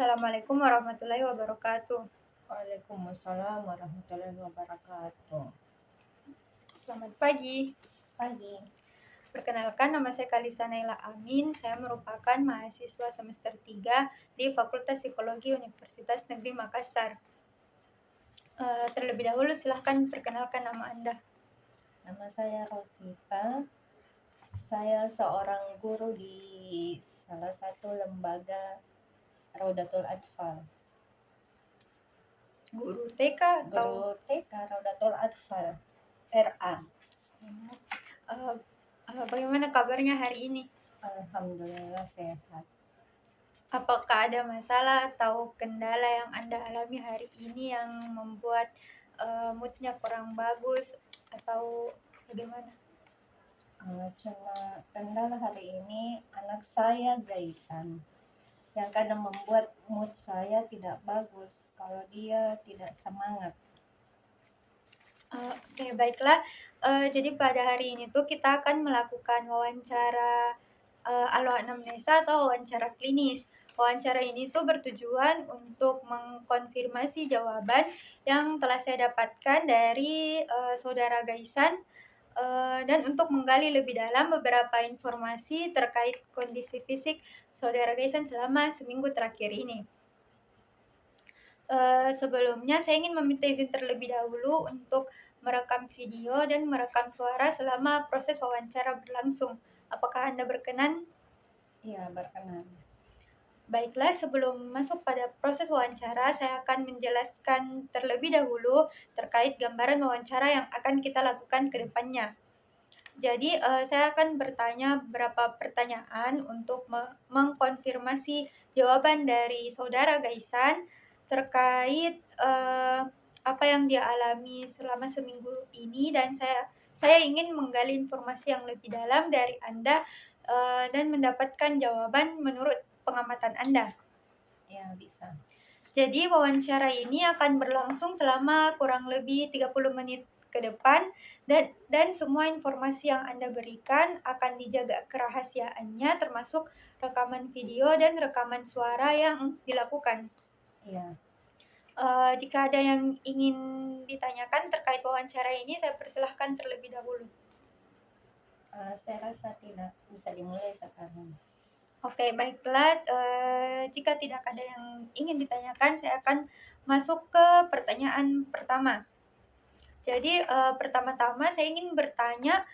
Assalamualaikum warahmatullahi wabarakatuh. Waalaikumsalam warahmatullahi wabarakatuh. Selamat pagi. Pagi. Perkenalkan, nama saya Kalisa Naila Amin. Saya merupakan mahasiswa semester 3 di Fakultas Psikologi Universitas Negeri Makassar. Terlebih dahulu silahkan perkenalkan nama Anda. Nama saya Rosita. Saya seorang guru di salah satu lembaga Raudatul Atfal. Guru TK atau Guru TK Raudatul Atfal RA. uh, bagaimana kabarnya hari ini? Alhamdulillah sehat. Apakah ada masalah atau kendala yang Anda alami hari ini yang membuat moodnya kurang bagus atau bagaimana? Cuma kendala hari ini anak saya Gaisan yang kadang membuat mood saya tidak bagus kalau dia tidak semangat. Oke, baiklah. Jadi pada hari ini tuh kita akan melakukan wawancara alo-anamnesa atau wawancara klinis. Wawancara ini tuh bertujuan untuk mengkonfirmasi jawaban yang telah saya dapatkan dari saudara Gaisan, dan untuk menggali lebih dalam beberapa informasi terkait kondisi fisik saudara Gaisan selama seminggu terakhir ini. Sebelumnya saya ingin meminta izin terlebih dahulu untuk merekam video dan merekam suara selama proses wawancara berlangsung. Apakah Anda berkenan? Iya, berkenan. Baiklah, sebelum masuk pada proses wawancara, saya akan menjelaskan terlebih dahulu terkait gambaran wawancara yang akan kita lakukan ke depannya. Jadi, saya akan bertanya beberapa pertanyaan untuk mengkonfirmasi jawaban dari saudara Gaisan terkait apa yang dia alami selama seminggu ini, dan saya ingin menggali informasi yang lebih dalam dari Anda dan mendapatkan jawaban menurut pengamatan Anda. Ya, bisa. Jadi wawancara ini akan berlangsung selama kurang lebih 30 menit ke depan, dan semua informasi yang Anda berikan akan dijaga kerahasiaannya, termasuk rekaman video dan rekaman suara yang dilakukan. Iya. Jika ada yang ingin ditanyakan terkait wawancara ini, saya persilahkan terlebih dahulu. Saya rasa tidak bisa dimulai sekarang. Oke, baiklah. Jika tidak ada yang ingin ditanyakan, saya akan masuk ke pertanyaan pertama. Jadi, pertama-tama saya ingin bertanya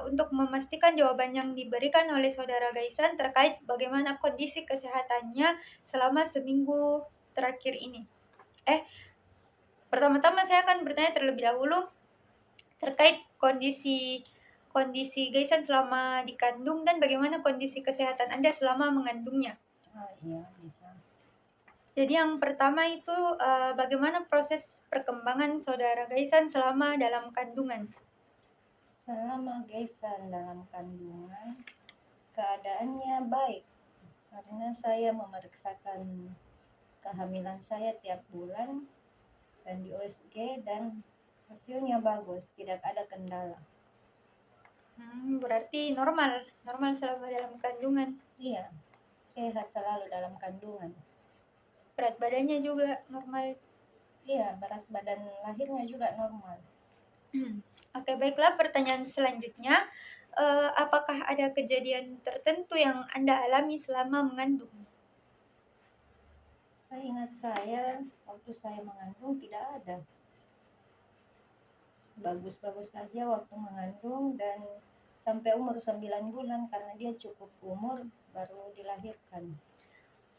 untuk memastikan jawaban yang diberikan oleh saudara Gaisan terkait bagaimana kondisi kesehatannya selama seminggu terakhir ini. Pertama-tama saya akan bertanya terlebih dahulu terkait kondisi Gaisan selama dikandung dan bagaimana kondisi kesehatan Anda selama mengandungnya. Iya, bisa. Jadi yang pertama itu bagaimana proses perkembangan saudara Gaisan selama dalam kandungan? Selama Gaisan dalam kandungan, keadaannya baik karena saya memeriksakan kehamilan saya tiap bulan dan di USG dan hasilnya bagus, tidak ada kendala. Berarti normal selama dalam kandungan. Iya, sehat selalu dalam kandungan. Berat badannya juga normal. Iya, berat badan lahirnya juga normal. Oke, baiklah. Pertanyaan selanjutnya, apakah ada kejadian tertentu yang Anda alami selama mengandung? Seingat saya, waktu saya mengandung tidak ada. Bagus-bagus saja waktu mengandung dan sampai umur 9 bulan karena dia cukup umur baru dilahirkan.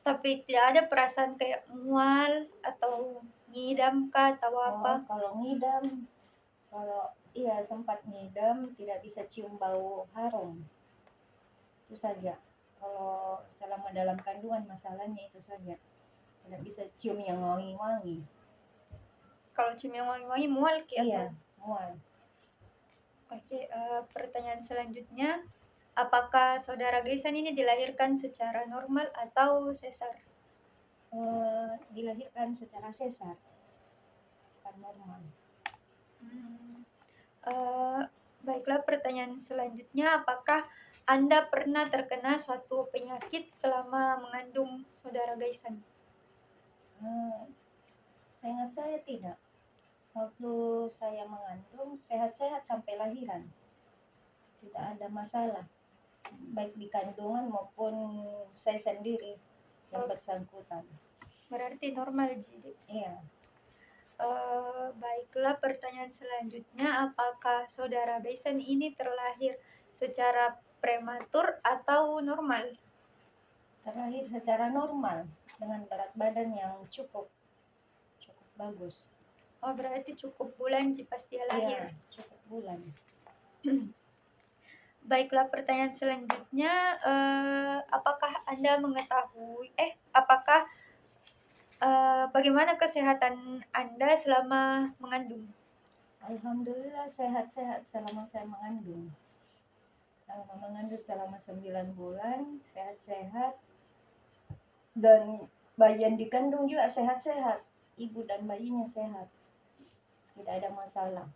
Tapi tidak ada perasaan kayak mual atau ngidam kah atau apa? Kalau ngidam, iya sempat ngidam, tidak bisa cium bau harum. Itu saja. Kalau selama dalam kandungan masalahnya itu saja. Tidak bisa cium yang wangi-wangi. Kalau cium yang wangi-wangi mual kayak Iya, apa? mual. Oke, pertanyaan selanjutnya, apakah saudara Gaisan ini dilahirkan secara normal atau sesar? Dilahirkan secara sesar, bukan normal. Baiklah, pertanyaan selanjutnya, apakah Anda pernah terkena suatu penyakit selama mengandung saudara Gaisan? Seingat saya tidak. Waktu saya mengandung sehat-sehat sampai lahiran, tidak ada masalah, baik di kandungan maupun saya sendiri yang bersangkutan. Berarti normal, jadi. Iya. Baiklah, pertanyaan selanjutnya, apakah saudara Gaysan ini terlahir secara prematur atau normal? Terlahir secara normal dengan berat badan yang cukup bagus. Oh, berarti cukup bulan pas dia lahir. Iya, cukup bulan. Baiklah, pertanyaan selanjutnya, apakah Anda mengetahui, bagaimana kesehatan Anda selama mengandung? Alhamdulillah sehat-sehat selama saya mengandung. Selama 9 bulan, sehat-sehat. Dan bayi yang dikandung juga sehat-sehat. Ibu dan bayinya sehat. Tidak ada masalah.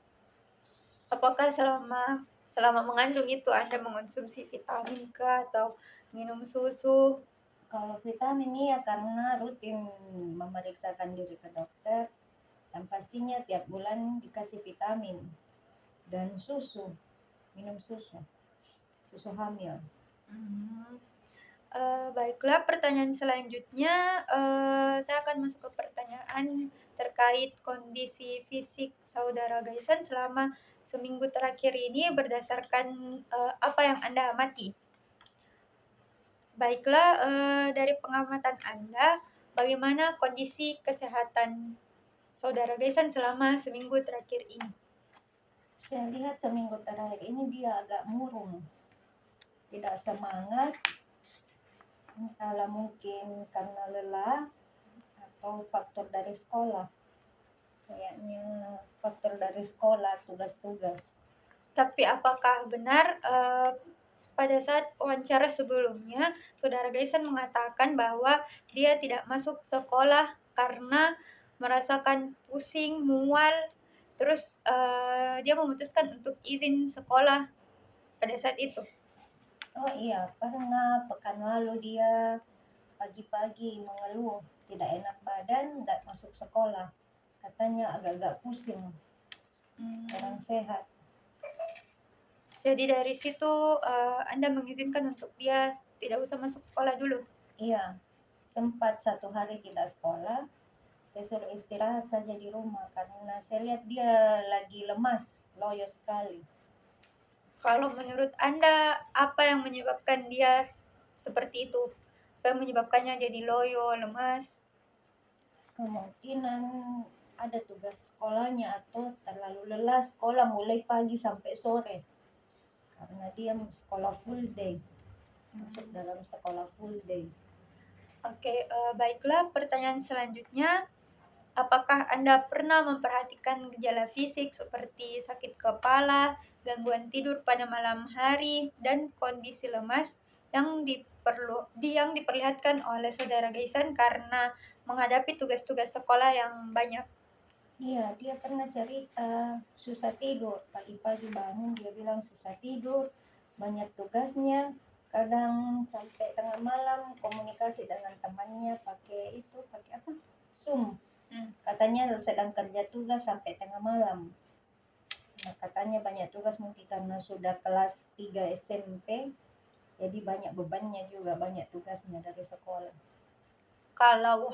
Apakah selama mengandung itu Anda mengonsumsi vitamin kah atau minum susu? Kalau vitamin ya karena rutin memeriksakan diri ke dokter. Yang pastinya tiap bulan dikasih vitamin. Dan susu. Minum susu. Susu hamil. Baiklah, pertanyaan selanjutnya, saya akan masuk ke pertanyaan terkait kondisi fisik saudara Gaysan selama seminggu terakhir ini berdasarkan apa yang Anda amati. Baiklah, dari pengamatan Anda, bagaimana kondisi kesehatan saudara Gaysan selama seminggu terakhir ini? Saya lihat seminggu terakhir ini dia agak murung. Tidak semangat. Entahlah mungkin karena lelah atau faktor dari sekolah. Kayaknya faktor dari sekolah, tugas-tugas. Tapi apakah benar pada saat wawancara sebelumnya, saudara Gaysan mengatakan bahwa dia tidak masuk sekolah karena merasakan pusing, mual, terus dia memutuskan untuk izin sekolah pada saat itu? Oh iya, pernah pekan lalu dia pagi-pagi mengeluh tidak enak badan, nggak masuk sekolah. Katanya agak-agak pusing, orang sehat. Jadi dari situ Anda mengizinkan untuk dia tidak usah masuk sekolah dulu? Iya, sempat 1 hari tidak sekolah. Saya suruh istirahat saja di rumah karena saya lihat dia lagi lemas, loyo sekali. Kalau menurut Anda, apa yang menyebabkan dia seperti itu? Apa yang menyebabkannya jadi loyo, lemas? Kemungkinan ada tugas sekolahnya atau terlalu lelah sekolah mulai pagi sampai sore. Karena dia sekolah full day. Masuk dalam sekolah full day. Oke, baiklah, pertanyaan selanjutnya, apakah Anda pernah memperhatikan gejala fisik seperti sakit kepala, gangguan tidur pada malam hari, dan kondisi lemas yang diperlihatkan oleh saudara Gaysan karena menghadapi tugas-tugas sekolah yang banyak? Iya, dia pernah cerita susah tidur. Pagi-pagi bangun dia bilang susah tidur, banyak tugasnya. Kadang sampai tengah malam komunikasi dengan temannya pakai apa? Zoom. Katanya sedang kerja tugas sampai tengah malam. Nah, katanya banyak tugas mungkin karena sudah kelas 3 SMP. Jadi banyak bebannya juga, banyak tugasnya dari sekolah. Kalau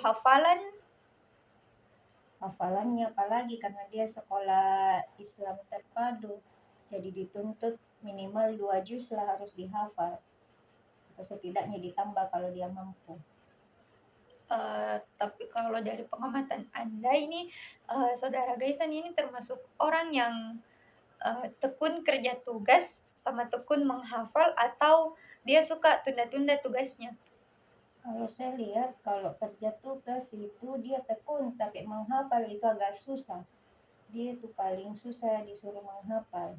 Hafalannya apalagi karena dia sekolah Islam terpadu. Jadi dituntut minimal 2 juz lah harus dihafal. Atau setidaknya ditambah kalau dia mampu. tapi kalau dari pengamatan Anda ini, saudara Gaysan ini termasuk orang yang tekun kerja tugas sama tekun menghafal atau dia suka tunda-tunda tugasnya? Kalau saya lihat kalau kerja tugas itu dia tekun, tapi menghafal itu agak susah. Dia itu paling susah disuruh menghafal.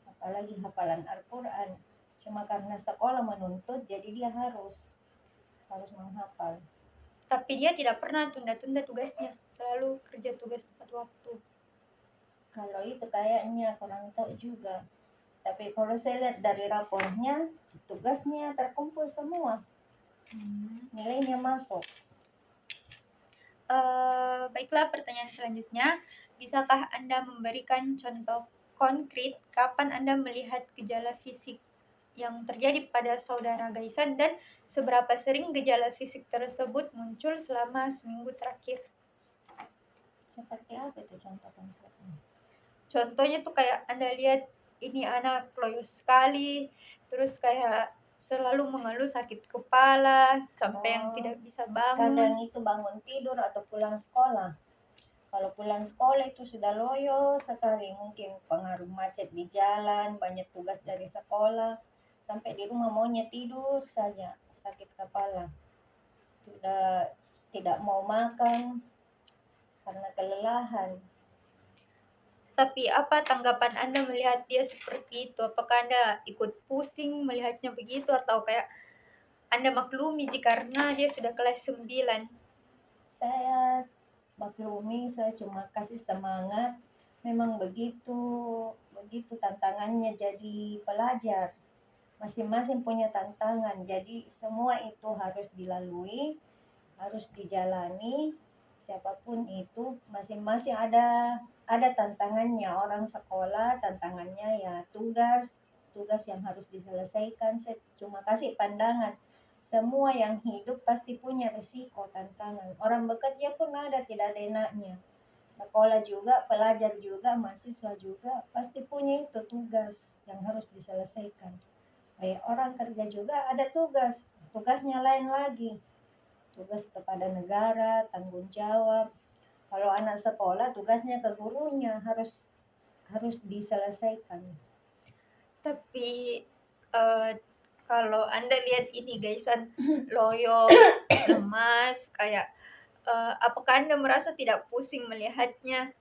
Apalagi hafalan Al-Quran. Cuma karena sekolah menuntut jadi dia harus menghafal. Tapi dia tidak pernah tunda-tunda tugasnya, selalu kerja tugas tepat waktu. Kalau itu kayaknya kurang tahu juga. Tapi kalau saya lihat dari rapornya, tugasnya terkumpul semua. Nilainya masuk. Baiklah, pertanyaan selanjutnya, bisakah Anda memberikan contoh konkret kapan Anda melihat gejala fisik yang terjadi pada saudara Gaisan dan seberapa sering gejala fisik tersebut muncul selama seminggu terakhir? Seperti apa itu contoh konkretnya? Contohnya tuh kayak Anda lihat ini anak loyo sekali, terus kayak selalu mengeluh sakit kepala sampai yang Oh, tidak bisa bangun. kadang itu bangun tidur atau pulang sekolah. Kalau pulang sekolah itu sudah loyo sekali, mungkin pengaruh macet di jalan, banyak tugas dari sekolah, sampai di rumah maunya tidur saja, sakit kepala. Sudah tidak mau makan karena kelelahan. Tapi apa tanggapan Anda melihat dia seperti itu? Apakah Anda ikut pusing melihatnya begitu atau kayak Anda maklumi karena dia sudah kelas 9? Saya maklumi, saya cuma kasih semangat. Memang begitu, begitu tantangannya jadi pelajar. Masing-masing punya tantangan, jadi semua itu harus dilalui, harus dijalani. Siapapun itu, masing-masing ada tantangannya. Orang sekolah tantangannya ya tugas, tugas yang harus diselesaikan. Saya cuma kasih pandangan. Semua yang hidup pasti punya risiko, tantangan. Orang bekerja pun ada, tidak ada enaknya. Sekolah juga, pelajar juga, mahasiswa juga, pasti punya itu tugas yang harus diselesaikan. Kayak orang kerja juga ada tugas, tugasnya lain lagi. Tugas kepada negara, tanggung jawab. Kalau anak sekolah tugasnya ke gurunya harus harus diselesaikan. Tapi eh, kalau Anda lihat ini Gaisan loyo, lemas, kayak apakah Anda merasa tidak pusing melihatnya?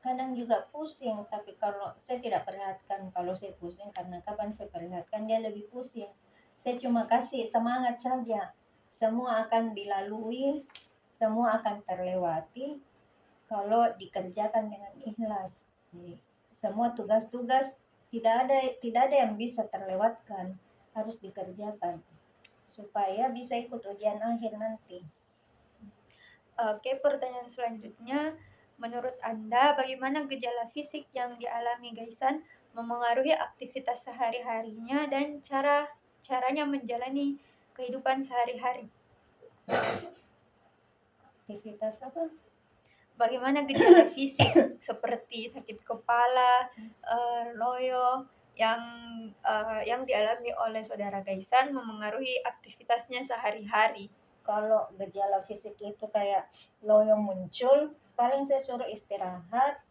Kadang juga pusing, tapi kalau saya tidak perhatikan kalau saya pusing, karena kapan saya perhatikan dia lebih pusing. Saya cuma kasih semangat saja. Semua akan dilalui, semua akan terlewati kalau dikerjakan dengan ikhlas. Jadi, semua tugas-tugas tidak ada yang bisa terlewatkan, harus dikerjakan supaya bisa ikut ujian akhir nanti. Oke, pertanyaan selanjutnya, menurut Anda bagaimana gejala fisik yang dialami Gaisan memengaruhi aktivitas sehari-harinya dan caranya menjalani kehidupan sehari-hari? Aktivitas apa? Bagaimana gejala fisik seperti sakit kepala, loyo yang dialami oleh saudara Gaisan memengaruhi aktivitasnya sehari-hari? Kalau gejala fisik itu kayak loyo muncul, paling saya suruh istirahat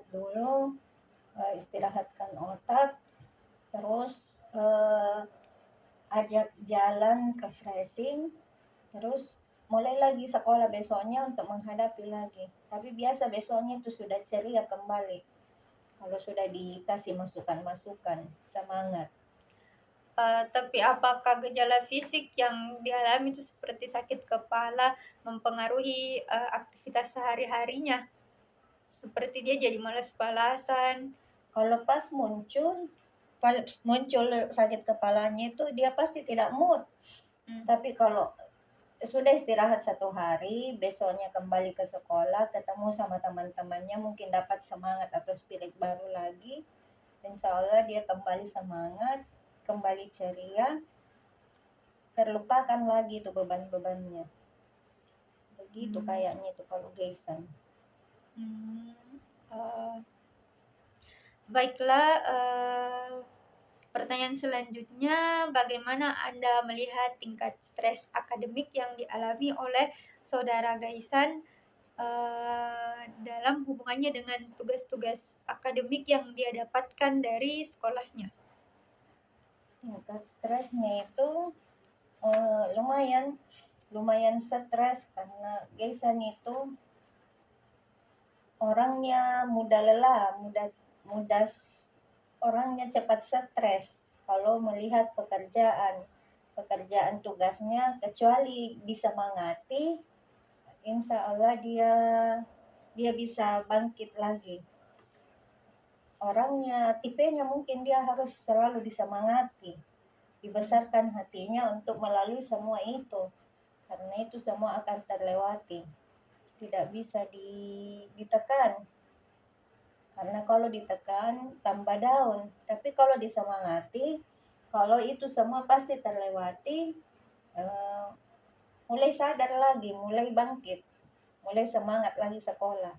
dulu, istirahatkan otak, terus ajak jalan refreshing, terus mulai lagi sekolah besoknya untuk menghadapi lagi. Tapi biasa besoknya itu sudah ceria kembali kalau sudah dikasih masukan-masukan, semangat. Tapi apakah gejala fisik yang dialami itu seperti sakit kepala mempengaruhi aktivitas sehari-harinya? Seperti dia jadi malas-malasan. Kalau pas muncul sakit kepalanya itu dia pasti tidak mood. Tapi kalau sudah istirahat 1 hari, besoknya kembali ke sekolah, ketemu sama teman-temannya, mungkin dapat semangat atau spirit baru lagi. Insya Allah dia kembali semangat, kembali ceria, terlupakan lagi tuh beban-bebannya. Begitu kayaknya itu kalau Gaisan. Baiklah, pertanyaan selanjutnya, bagaimana Anda melihat tingkat stres akademik yang dialami oleh saudara Gaisan dalam hubungannya dengan tugas-tugas akademik yang dia dapatkan dari sekolahnya? Tingkat stresnya itu lumayan stres, karena Gaisan itu orangnya mudah lelah, mudah orangnya cepat stres kalau melihat pekerjaan tugasnya, kecuali disemangati, insya Allah dia bisa bangkit lagi. Orangnya tipenya mungkin dia harus selalu disemangati, dibesarkan hatinya untuk melalui semua itu, karena itu semua akan terlewati. tidak bisa ditekan. Karena kalau ditekan tambah down, tapi kalau disemangati, kalau itu semua pasti terlewati, eh, mulai sadar lagi, mulai bangkit, mulai semangat lagi sekolah.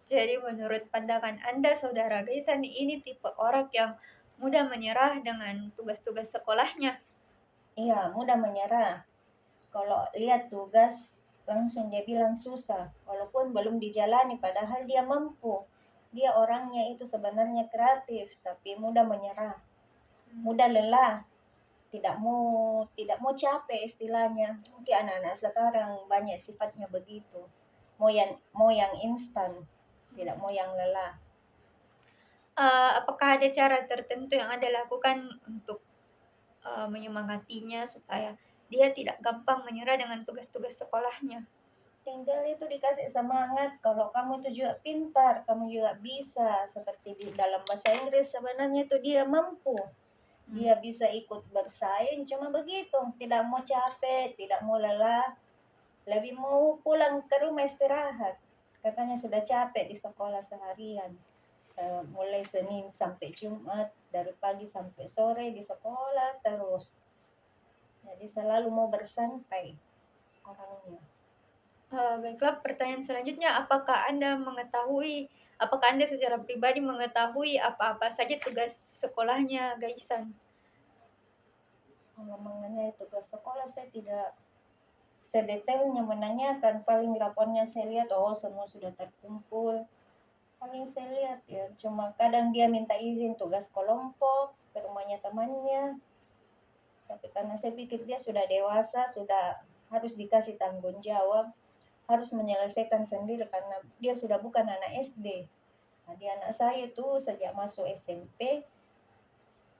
Jadi menurut pandangan Anda, Saudara Gaisan ini tipe orang yang mudah menyerah dengan tugas-tugas sekolahnya. Iya, mudah menyerah. Kalau lihat tugas langsung dia bilang susah, walaupun belum dijalani padahal dia mampu. Dia orangnya itu sebenarnya kreatif, tapi mudah menyerah, mudah lelah, tidak mau capek istilahnya. Mungkin anak-anak sekarang banyak sifatnya begitu. Mau yang instan, tidak mau yang lelah. Apakah ada cara tertentu yang Anda lakukan untuk menyemangatinya supaya dia tidak gampang menyerah dengan tugas-tugas sekolahnya? Tinggal itu dikasih semangat, kalau kamu itu juga pintar, kamu juga bisa. Seperti di dalam bahasa Inggris sebenarnya itu dia mampu. Dia bisa ikut bersaing, cuma begitu, tidak mau capek, tidak mau lelah, lebih mau pulang ke rumah istirahat. Katanya sudah capek di sekolah seharian. Mulai Senin sampai Jumat, dari pagi sampai sore di sekolah terus. Jadi selalu mau bersantai orangnya. Baiklah, pertanyaan selanjutnya, apakah Anda secara pribadi mengetahui apa-apa saja tugas sekolahnya Gaisan? Kalau mengenai tugas sekolah saya tidak sedetailnya menanyakan, paling rapornya saya lihat, oh semua sudah terkumpul. Paling saya lihat ya, cuma kadang dia minta izin tugas kelompok ke rumahnya temannya. Tapi karena saya pikir dia sudah dewasa, sudah harus dikasih tanggung jawab, harus menyelesaikan sendiri karena dia sudah bukan anak SD. Jadi anak saya tuh sejak masuk SMP,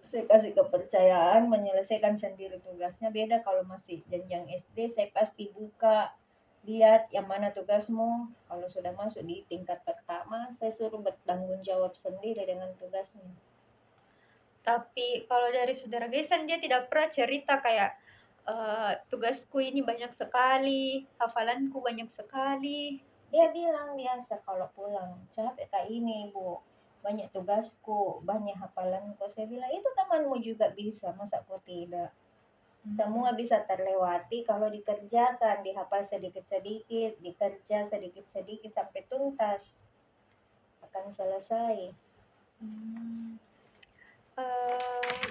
saya kasih kepercayaan menyelesaikan sendiri tugasnya. Beda kalau masih jenjang SD, saya pasti buka, lihat yang mana tugasmu. Kalau sudah masuk di tingkat pertama, saya suruh bertanggung jawab sendiri dengan tugasnya. Tapi kalau dari Saudara Gaisan, dia tidak pernah cerita kayak, tugasku ini banyak sekali, hafalanku banyak sekali. Dia bilang biasa kalau pulang, capek kak ini bu, banyak tugasku, banyak hafalanku. Saya bilang itu temanmu juga bisa, masa kau tidak? Semua bisa terlewati kalau dikerjakan, dihafal sedikit-sedikit, dikerja sedikit-sedikit sampai tuntas. Akan selesai. Hmm.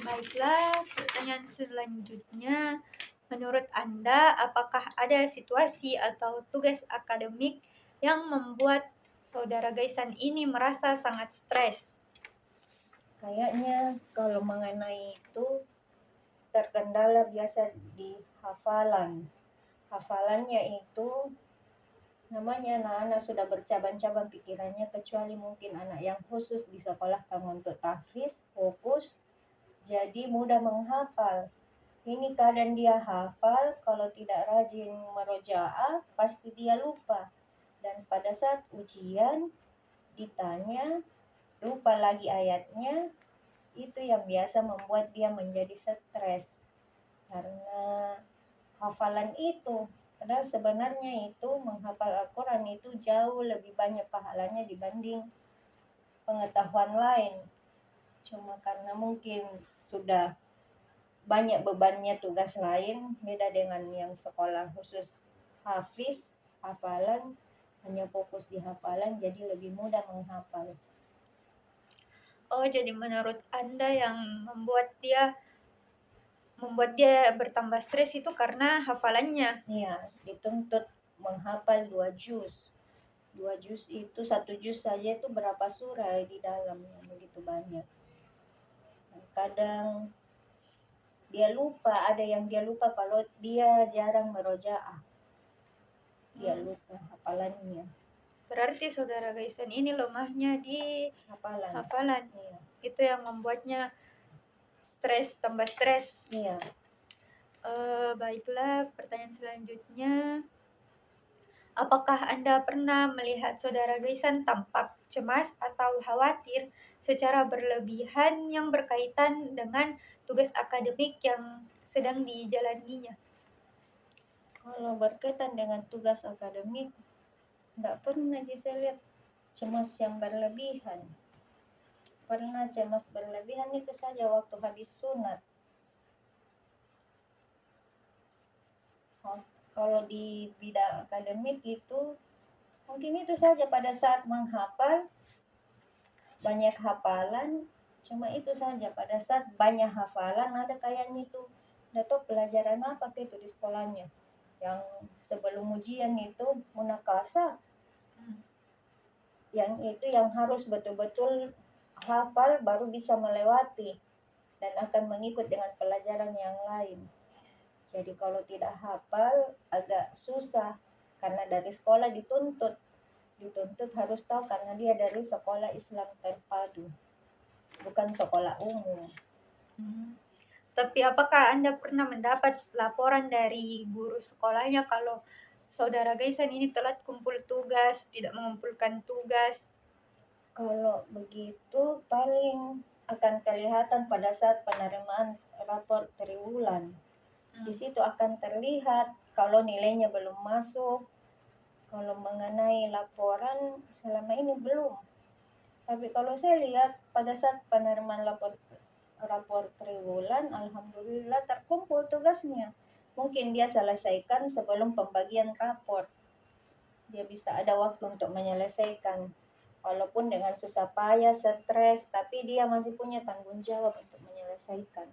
Baiklah, pertanyaan selanjutnya, menurut Anda, apakah ada situasi atau tugas akademik yang membuat Saudara Gaisan ini merasa sangat stres? Kayaknya kalau mengenai itu terkendala biasa di hafalan. Hafalannya itu namanya anak-anak sudah bercabang-cabang pikirannya, kecuali mungkin anak yang khusus di sekolah kamu untuk tahfiz, fokus, jadi mudah menghafal. Ini kadang dia hafal, kalau tidak rajin merojaah, pasti dia lupa. Dan pada saat ujian, ditanya, lupa lagi ayatnya, itu yang biasa membuat dia menjadi stres. Karena hafalan itu, padahal sebenarnya itu menghafal Al-Quran itu jauh lebih banyak pahalanya dibanding pengetahuan lain. Cuma karena mungkin sudah banyak bebannya tugas lain, beda dengan yang sekolah khusus hafiz, hafalan, hanya fokus di hafalan jadi lebih mudah menghafal. Oh, jadi menurut Anda yang membuat dia bertambah stres itu karena hafalannya. Iya, dituntut menghafal 2 juz. 2 juz itu, 1 juz saja itu berapa surah di dalamnya, begitu banyak. Dan kadang dia lupa, ada yang dia lupa kalau dia jarang merojaah. Dia lupa hafalannya. Berarti Saudara Gaisan ini lemahnya di Hafalan. hafalan. Iya. Itu yang membuatnya stres, tambah stres. Iya. Baiklah, pertanyaan selanjutnya. Apakah Anda pernah melihat Saudara Gaisan tampak cemas atau khawatir secara berlebihan yang berkaitan dengan tugas akademik yang sedang dijalaninya? Kalau berkaitan dengan tugas akademik, Nggak pernah sih saya lihat cemas yang berlebihan. Pernah cemas berlebihan itu saja waktu habis sunat. Oh, kalau di bidang akademik itu mungkin itu saja pada saat menghafal, banyak hafalan, cuma itu saja pada saat banyak hafalan ada kayaknya itu udah tahu pelajaran apa itu di sekolahnya. Yang sebelum ujian itu munakasa, yang itu yang harus betul-betul hafal baru bisa melewati dan akan mengikut dengan pelajaran yang lain. Jadi kalau tidak hafal agak susah karena dari sekolah dituntut harus tahu karena dia dari sekolah Islam terpadu, bukan sekolah umum. Tapi apakah Anda pernah mendapat laporan dari guru sekolahnya kalau saudara Gaisan ini telat kumpul tugas, tidak mengumpulkan tugas? Kalau begitu paling akan kelihatan pada saat penerimaan rapor triwulan. Di situ akan terlihat kalau nilainya belum masuk. Kalau mengenai laporan selama ini belum. Tapi kalau saya lihat pada saat penerimaan rapor triwulan, alhamdulillah terkumpul tugasnya. Mungkin dia selesaikan sebelum pembagian rapor. Dia bisa ada waktu untuk menyelesaikan. Walaupun dengan susah payah, stres, tapi dia masih punya tanggung jawab untuk menyelesaikan.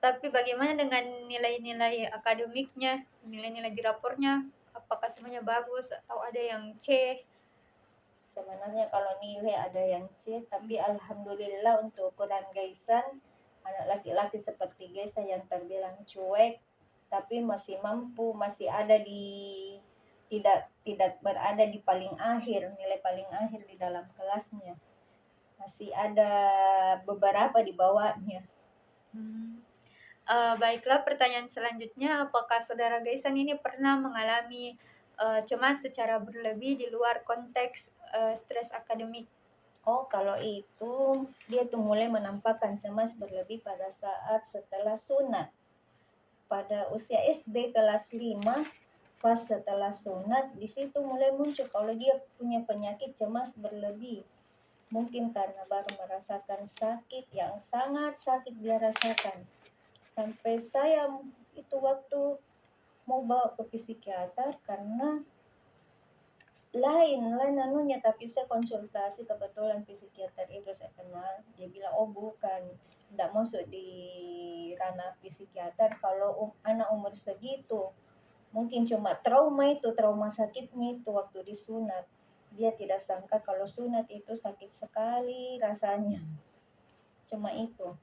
Tapi bagaimana dengan nilai-nilai akademiknya, nilai-nilai di rapornya? Apakah semuanya bagus atau ada yang C? Sebenarnya kalau nilai ada yang C, tapi alhamdulillah untuk ukuran Gaisan, anak laki-laki seperti Gaisan yang terbilang cuek, tapi masih mampu, masih ada di tidak berada di paling akhir, nilai paling akhir di dalam kelasnya. Masih ada beberapa di bawahnya. Baiklah, pertanyaan selanjutnya, apakah saudara Gaisan ini pernah mengalami cemas secara berlebih di luar konteks stres akademik? Oh, kalau itu dia tuh mulai menampakkan cemas berlebih pada saat setelah sunat. Pada usia SD kelas 5, pas setelah sunat, di situ mulai muncul kalau dia punya penyakit cemas berlebih. Mungkin karena baru merasakan sakit yang sangat sakit dia rasakan. Sampai saya itu waktu mau bawa ke psikiater karena lain anunya, tapi saya konsultasi kebetulan psikiater itu saya kenal, dia bilang oh bukan, tidak masuk di ranah psikiater kalau anak umur segitu, mungkin cuma trauma sakitnya itu waktu disunat, dia tidak sangka kalau sunat itu sakit sekali rasanya, cuma itu.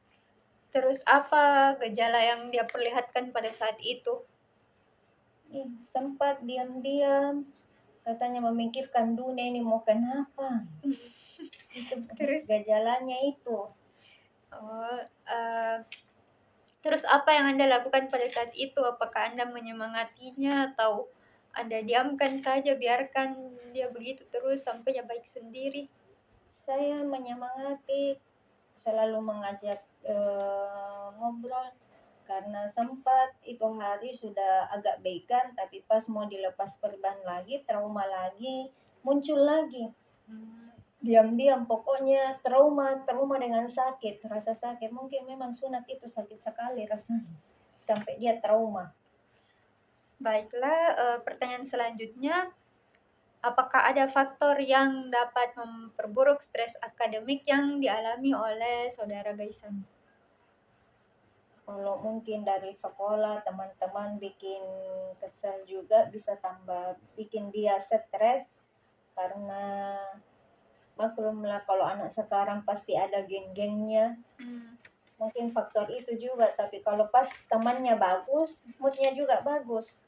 Terus apa gejala yang dia perlihatkan pada saat itu? Sempat diam-diam katanya memikirkan dunia ini mau kenapa. Itu Terus gejalanya itu. Oh, terus apa yang Anda lakukan pada saat itu? Apakah Anda menyemangatinya atau Anda diamkan saja, biarkan dia begitu terus sampai dia baik sendiri? Saya menyemangati, selalu mengajak ngobrol karena sempat itu hari sudah agak baikan, tapi pas mau dilepas perban lagi, trauma lagi, muncul lagi. Diam-diam pokoknya trauma dengan sakit, rasa sakit. Mungkin memang sunat itu sakit sekali rasanya. Sampai dia trauma. Baiklah, pertanyaan selanjutnya, apakah ada faktor yang dapat memperburuk stres akademik yang dialami oleh saudara Gaisan? Kalau mungkin dari sekolah teman-teman bikin kesel juga, bisa tambah bikin dia stres karena maklumlah kalau anak sekarang pasti ada geng-gengnya. Mungkin faktor itu juga, tapi kalau pas temannya bagus, moodnya juga bagus,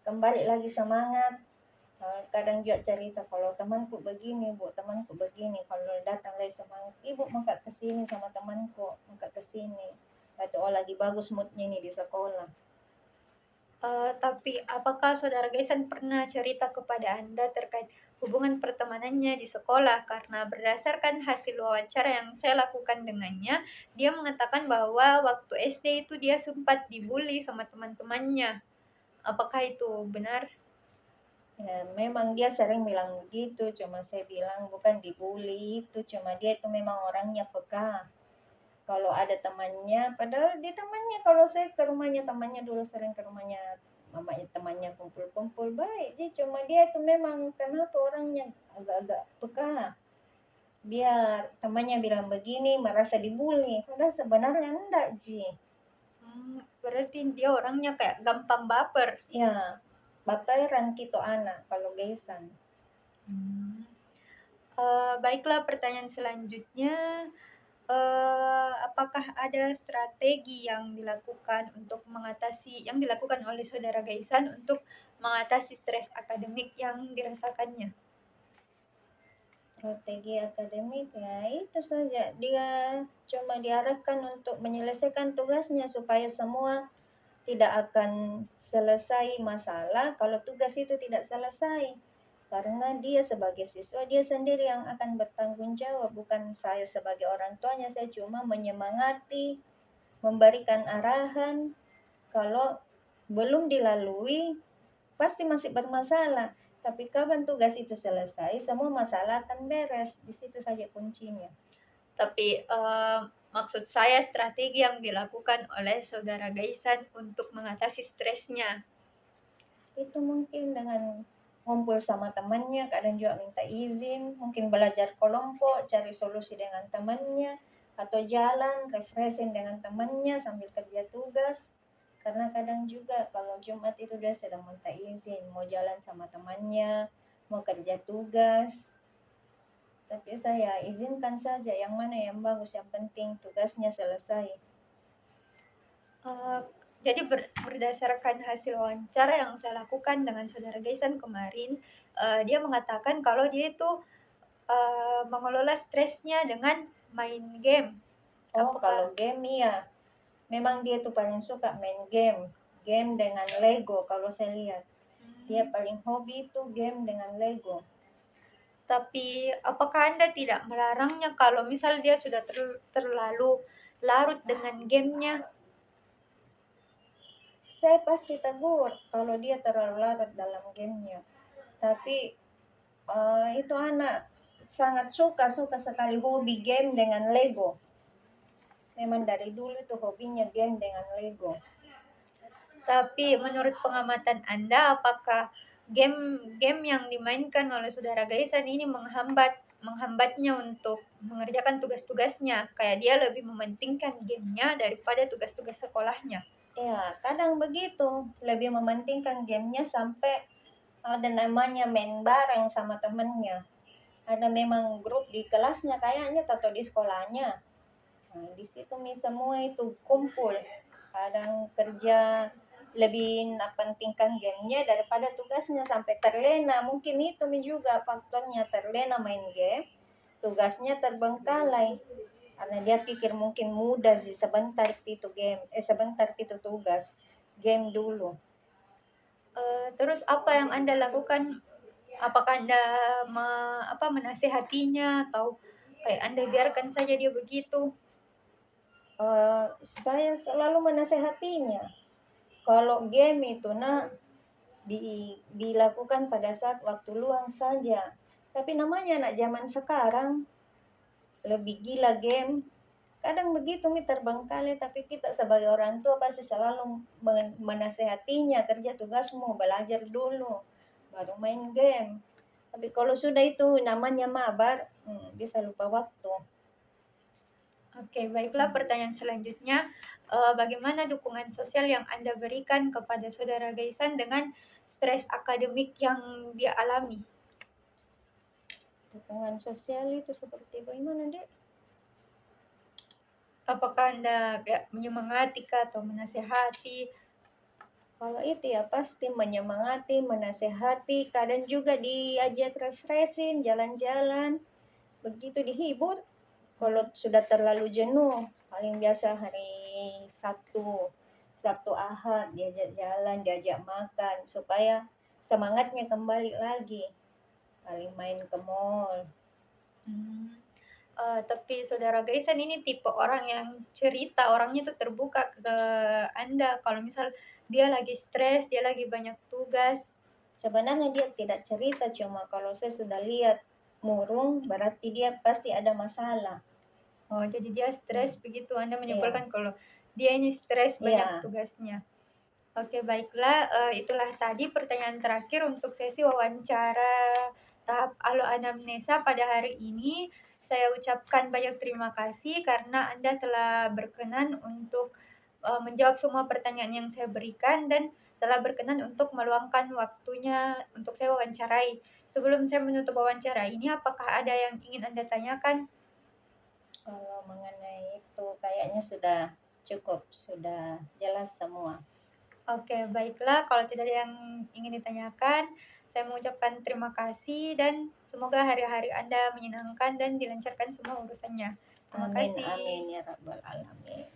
kembali lagi semangat. Kadang juga cerita kalau temanku begini bu, temanku begini, kalau datang lagi semangat, ibu maka kesini sama temanku, maka kesini, atau oh lagi bagus moodnya nih di sekolah. Tapi apakah saudara Gaisan pernah cerita kepada Anda terkait hubungan pertemanannya di sekolah? Karena berdasarkan hasil wawancara yang saya lakukan dengannya, dia mengatakan bahwa waktu SD itu dia sempat dibully sama teman-temannya. Apakah itu benar? Ya, memang dia sering bilang begitu, cuma saya bilang bukan dibully itu, cuma dia itu memang orangnya peka. Kalau ada temannya, padahal di temannya kalau saya ke rumahnya temannya dulu sering ke rumahnya mamanya temannya kumpul-kumpul baik sih, cuma dia itu memang kenapa orangnya agak-agak peka. Biar temannya bilang begini merasa dibully, padahal sebenarnya enggak Ji. Berarti dia orangnya kayak gampang baper. Ya, baperan gitu anak kalau besan. Hmm. Baiklah, pertanyaan selanjutnya, apakah ada strategi yang dilakukan untuk mengatasi yang dilakukan oleh saudara Gaisan untuk mengatasi stres akademik yang dirasakannya? Strategi akademik ya itu saja, dia cuma diarahkan untuk menyelesaikan tugasnya supaya semua tidak akan selesai masalah kalau tugas itu tidak selesai. Karena dia sebagai siswa, dia sendiri yang akan bertanggung jawab, bukan saya sebagai orang tuanya. Saya cuma menyemangati, memberikan arahan. Kalau belum dilalui, pasti masih bermasalah. Tapi kapan tugas itu selesai, semua masalah akan beres. Di situ saja kuncinya. Tapi maksud saya strategi yang dilakukan oleh saudara Gaisan untuk mengatasi stresnya. Itu mungkin dengan ngumpul sama temannya, kadang juga minta izin, mungkin belajar kelompok, cari solusi dengan temannya, atau jalan, refreshing dengan temannya sambil kerja tugas. Karena kadang juga kalau Jumat itu dia sedang minta izin, mau jalan sama temannya, mau kerja tugas. Tapi saya izinkan saja yang mana yang bagus, yang penting tugasnya selesai. Uh, jadi berdasarkan hasil wawancara yang saya lakukan dengan saudara Gaisan kemarin, dia mengatakan kalau dia itu mengelola stresnya dengan main game. Oh, Apakah kalau game iya. Memang dia tuh paling suka main game. Game dengan Lego kalau saya lihat. Dia paling hobi itu game dengan Lego. Tapi apakah Anda tidak melarangnya kalau misal dia sudah terlalu larut dengan gamenya? Saya pasti tegur kalau dia terlalu larut dalam gamenya. Tapi itu anak sangat suka sekali hobi game dengan Lego. Memang dari dulu itu hobinya game dengan Lego. Tapi menurut pengamatan Anda, apakah game-game yang dimainkan oleh saudara Gaisan ini menghambatnya untuk mengerjakan tugas-tugasnya? Kayak dia lebih mementingkan gamenya daripada tugas-tugas sekolahnya. Ya, kadang begitu. Lebih mementingkan gamenya sampai ada namanya main bareng sama temennya. Ada memang grup di kelasnya kayaknya atau di sekolahnya. Nah, di situ semua itu kumpul. Kadang kerja lebih pentingkan gamenya daripada tugasnya sampai terlena. Mungkin itu juga faktornya, terlena main game, tugasnya terbengkalai. Karena dia pikir mungkin mudah sih, sebentar itu game, sebentar itu tugas. Game dulu. Terus apa yang Anda lakukan? Apakah Anda menasehatinya atau kayak Anda biarkan saja dia begitu? Saya selalu menasehatinya. Kalau game itu dilakukan pada saat waktu luang saja. Tapi namanya anak zaman sekarang lebih gila game. Kadang begitu mi terbengkalai, tapi kita sebagai orang tua pasti selalu menasehatinya, kerja tugasmu, belajar dulu, baru main game. Tapi kalau sudah itu namanya mabar, bisa lupa waktu. Oke, baiklah, pertanyaan selanjutnya, bagaimana dukungan sosial yang Anda berikan kepada saudara Gaisan dengan stres akademik yang dia alami? Dukungan sosial itu seperti bagaimana, Dek? Apakah Anda kayak menyemangati kah atau menasehati? Kalau itu ya pasti menyemangati, menasehati, kadang juga diajak refreshing, jalan-jalan, begitu dihibur. Kalau sudah terlalu jenuh, paling biasa hari Sabtu, Sabtu Ahad diajak jalan, diajak makan supaya semangatnya kembali lagi. Paling main ke mall. Tapi saudara Gaisan ini tipe orang yang cerita, orangnya tuh terbuka ke Anda. Kalau misal dia lagi stres, dia lagi banyak tugas. Sebenarnya dia tidak cerita, cuma kalau saya sudah lihat murung, berarti dia pasti ada masalah. Oh, jadi dia stres Hmm, begitu, Anda iya, menyimpulkan kalau dia ini stres banyak iya, tugasnya. Oke, baiklah, itulah tadi pertanyaan terakhir untuk sesi wawancara tahap alo anamnesa pada hari ini. Saya ucapkan banyak terima kasih karena Anda telah berkenan untuk, menjawab semua pertanyaan yang saya berikan dan telah berkenan untuk meluangkan waktunya untuk saya wawancarai. Sebelum saya menutup wawancara ini, apakah ada yang ingin Anda tanyakan? kalau mengenai itu kayaknya sudah cukup, sudah jelas semua. Oke, baiklah. Kalau tidak ada yang ingin ditanyakan, saya mengucapkan terima kasih dan semoga hari-hari Anda menyenangkan dan dilancarkan semua urusannya. Terima Amin, kasih. amin ya rabbal alamin.